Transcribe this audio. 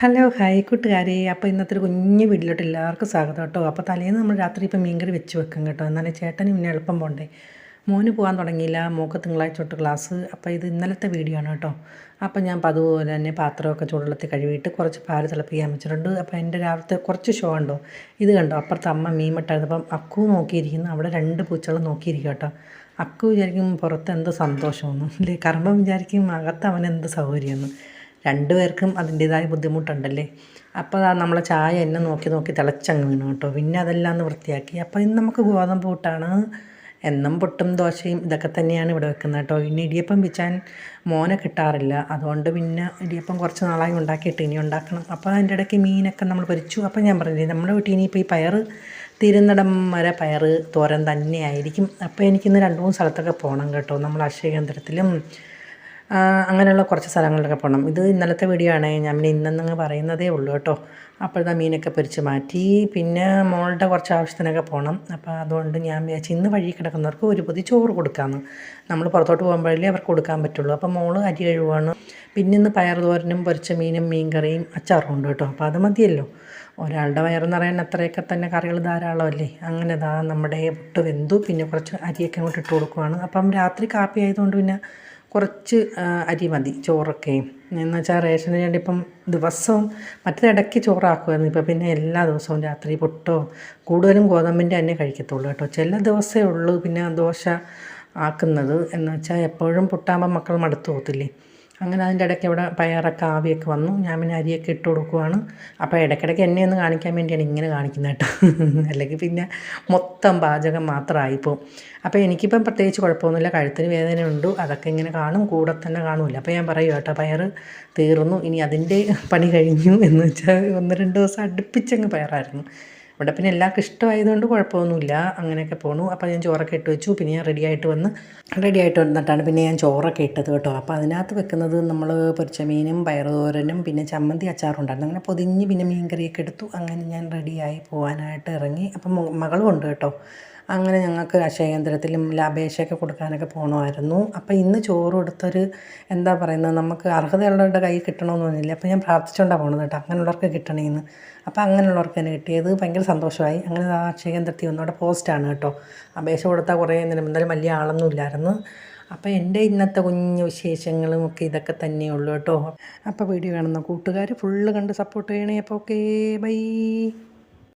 Hello hi കൂട്ടുകാരെ. അപ്പോൾ ഇന്നത്തെ ഒരു കുഞ്ഞു വീട്ടിലോട്ട് എല്ലാവർക്കും സ്വാഗതം കേട്ടോ. അപ്പോൾ തലേന്ന് നമ്മൾ രാത്രി ഇപ്പോൾ മീൻകറി വെച്ച് വെക്കും കേട്ടോ. എന്നാലും ചേട്ടന് പിന്നെ എളുപ്പം പോകണ്ടേ. മോന് പോകാൻ തുടങ്ങിയില്ല, മോൾക്ക് തിങ്കളാഴ്ച തൊട്ട് ക്ലാസ്. അപ്പോൾ ഇത് ഇന്നലത്തെ വീഡിയോ ആണ് കേട്ടോ. അപ്പോൾ ഞാൻ അതുപോലെ തന്നെ പാത്രമൊക്കെ ചൂടുവെള്ളത്തിൽ കഴുകിയിട്ട് കുറച്ച് പാല് തിളപ്പിക്കാൻ വെച്ചിട്ടുണ്ട്. അപ്പോൾ എൻ്റെ രാവിലത്തെ കുറച്ച് ഷോ ഉണ്ടോ, ഇത് കണ്ടോ. അപ്പുറത്ത് അമ്മ മീൻ വെട്ടായിരുന്നപ്പം അക്കു നോക്കിയിരിക്കുന്നു, അവിടെ 2 പൂച്ചകൾ നോക്കിയിരിക്കും കേട്ടോ. അക്കു വിചാരിക്കും പുറത്ത് എന്ത് സന്തോഷമൊന്നും അല്ലേ, കറമ്പം വിചാരിക്കും അകത്ത് അവൻ എന്ത് സൗകര്യമെന്ന്. രണ്ടുപേർക്കും അതിൻ്റേതായ ബുദ്ധിമുട്ടുണ്ടല്ലേ. അപ്പോൾ നമ്മളെ ചായ എന്നെ നോക്കി നോക്കി തിളച്ചങ്ങ് വീണു കേട്ടോ. പിന്നെ അതെല്ലാം ഒന്ന് വൃത്തിയാക്കി. അപ്പോൾ ഇന്ന് നമുക്ക് ഗോതമ്പ് പുട്ടാണ്. എന്നും പുട്ടും ദോശയും ഇതൊക്കെ തന്നെയാണ് ഇവിടെ വെക്കുന്നത് കേട്ടോ. ഇനി ഇടിയപ്പം വെച്ചാൽ മോനെ കിട്ടാറില്ല, അതുകൊണ്ട് പിന്നെ ഇടിയപ്പം കുറച്ച് നാളായി ഉണ്ടാക്കിയിട്ട് ഇനി ഉണ്ടാക്കണം. അപ്പോൾ അതിൻ്റെ ഇടയ്ക്ക് മീനൊക്കെ നമ്മൾ പൊരിച്ചു. അപ്പോൾ ഞാൻ പറഞ്ഞില്ലേ, നമ്മുടെ വീട്ടിൽ ഇനിയിപ്പോൾ ഈ പയർ തിരുന്നിടം വരെ പയർ തോരൻ തന്നെയായിരിക്കും. അപ്പോൾ എനിക്കിന്ന് 2-3 സ്ഥലത്തൊക്കെ പോകണം കേട്ടോ. നമ്മൾ അക്ഷയ കേന്ദ്രത്തിലും അങ്ങനെയുള്ള കുറച്ച് സ്ഥലങ്ങളിലൊക്കെ പോകണം. ഇത് ഇന്നലത്തെ വീഡിയോ ആണ്, ഞാൻ പിന്നെ ഇന്നെന്നങ്ങ് പറയുന്നതേ ഉള്ളൂ കേട്ടോ. അപ്പോഴത്തെ മീനൊക്കെ പൊരിച്ച് മാറ്റി. പിന്നെ മോളുടെ കുറച്ച് ആവശ്യത്തിനൊക്കെ പോകണം. അപ്പോൾ അതുകൊണ്ട് ഞാൻ വിചാരിച്ചു ഇന്ന് വഴി കിടക്കുന്നവർക്ക് ഒരു പൊതി ചോറ് കൊടുക്കാമെന്ന്. നമ്മൾ പുറത്തോട്ട് പോകുമ്പോഴല്ലേ അവർക്ക് കൊടുക്കാൻ പറ്റുള്ളൂ. അപ്പോൾ മോള് അരി കഴിവാണ്. പിന്നെ ഇന്ന് പയർ തോരനും പൊരിച്ച മീനും മീൻകറിയും അച്ചാറും ഉണ്ട് കേട്ടോ. അപ്പോൾ അത് മതിയല്ലോ. ഒരാളുടെ വയറെന്ന് പറയാൻ അത്രയൊക്കെ തന്നെ കറികൾ ധാരാളമല്ലേ. അങ്ങനെ നമ്മുടെ പുട്ട് വെന്തു. പിന്നെ കുറച്ച് അരിയൊക്കെ അങ്ങോട്ട് ഇട്ട് കൊടുക്കുവാണ്. അപ്പം രാത്രി കാപ്പി ആയതുകൊണ്ട് പിന്നെ കുറച്ച് അരി മതി ചോറൊക്കെ. എന്ന് വെച്ചാൽ റേഷന് വേണ്ടി ഇപ്പം ദിവസവും മറ്റേതിടയ്ക്ക് ചോറാക്കുമായിരുന്നു. ഇപ്പം പിന്നെ എല്ലാ ദിവസവും രാത്രി പുട്ടോ, കൂടുതലും ഗോതമ്പിൻ്റെ തന്നെ കഴിക്കത്തുള്ളൂ കേട്ടോ. ചില ദിവസമേ ഉള്ളൂ പിന്നെ ദോശ ആക്കുന്നത്. എന്ന് വെച്ചാൽ എപ്പോഴും പുട്ടാകുമ്പോൾ മക്കൾ മടുത്തു പോകത്തില്ലേ. അങ്ങനെ അതിൻ്റെ ഇടയ്ക്ക് ഇവിടെ പയറൊക്കെ ആവിയൊക്കെ വന്നു. ഞാൻ പിന്നെ അരിയൊക്കെ ഇട്ട് കൊടുക്കുവാണ്. അപ്പോൾ ഇടയ്ക്കിടയ്ക്ക് എന്നെ ഒന്ന് കാണിക്കാൻ വേണ്ടിയാണ് ഇങ്ങനെ കാണിക്കുന്നത് കേട്ടോ. അല്ലെങ്കിൽ പിന്നെ മൊത്തം പാചകം മാത്രമായിപ്പോൾ. അപ്പോൾ എനിക്കിപ്പം പ്രത്യേകിച്ച് കുഴപ്പമൊന്നുമില്ല. കഴുത്തിന് വേദനയുണ്ട്, അതൊക്കെ ഇങ്ങനെ കാണും, കൂടെ തന്നെ കാണുമില്ല. അപ്പോൾ ഞാൻ പറയും കേട്ടോ, പയർ തീർന്നു, ഇനി അതിൻ്റെ പണി കഴിഞ്ഞു. എന്ന് വെച്ചാൽ 1-2 ദിവസം അടുപ്പിച്ചങ്ങ് പയറായിരുന്നു. ഇവിടെ പിന്നെ എല്ലാവർക്കും ഇഷ്ടമായതുകൊണ്ട് കുഴപ്പമൊന്നുമില്ല. അങ്ങനെയൊക്കെ പോണു. അപ്പോൾ ഞാൻ ചോറൊക്കെ ഇട്ട് വെച്ചു. പിന്നെ ഞാൻ റെഡിയായിട്ട് വന്നിട്ടാണ് പിന്നെ ഞാൻ ചോറൊക്കെ ഇട്ടത് കേട്ടോ. അപ്പോൾ അതിനകത്ത് വെക്കുന്നത് നമ്മൾ പൊരിച്ച മീനും പയറുതോരനും പിന്നെ ചമ്മന്തി അച്ചാറും ഉണ്ടായിരുന്നു. അങ്ങനെ പൊതിഞ്ഞ് പിന്നെ മീൻ കറിയൊക്കെ എടുത്തു. അങ്ങനെ ഞാൻ റെഡിയായി പോകാനായിട്ട് ഇറങ്ങി. അപ്പം മകളും ഉണ്ട് കേട്ടോ. അങ്ങനെ ഞങ്ങൾക്ക് അക്ഷയ കേന്ദ്രത്തിലും അപേക്ഷയൊക്കെ കൊടുക്കാനൊക്കെ പോകണമായിരുന്നു. അപ്പോൾ ഇന്ന് ചോറ് കൊടുത്തൊരു എന്താ പറയുന്നത്, നമുക്ക് അർഹതയുള്ളവരുടെ കയ്യിൽ കിട്ടണമെന്ന് പറഞ്ഞില്ല. അപ്പോൾ ഞാൻ പ്രാർത്ഥിച്ചുകൊണ്ടാണ് പോകുന്നത് കേട്ടോ, അങ്ങനെയുള്ളവർക്ക് കിട്ടണേന്ന്. അപ്പോൾ അങ്ങനെയുള്ളവർക്ക് തന്നെ കിട്ടിയത് ഭയങ്കര സന്തോഷമായി. അങ്ങനെ അക്ഷയ കേന്ദ്രത്തിൽ വന്നു. അവിടെ പോസ്റ്റാണ് കേട്ടോ. അപേക്ഷ കൊടുത്താൽ കുറേ എന്തായാലും വലിയ ആളൊന്നും ഇല്ലായിരുന്നു. അപ്പോൾ എൻ്റെ ഇന്നത്തെ കുഞ്ഞു വിശേഷങ്ങളും ഒക്കെ ഇതൊക്കെ തന്നെയുള്ളൂ കേട്ടോ. അപ്പോൾ വീഡിയോ കാണുന്ന കൂട്ടുകാർ ഫുള്ള് കണ്ട് സപ്പോർട്ട് ചെയ്യണേ. അപ്പോൾ ഓക്കേ, ബൈ.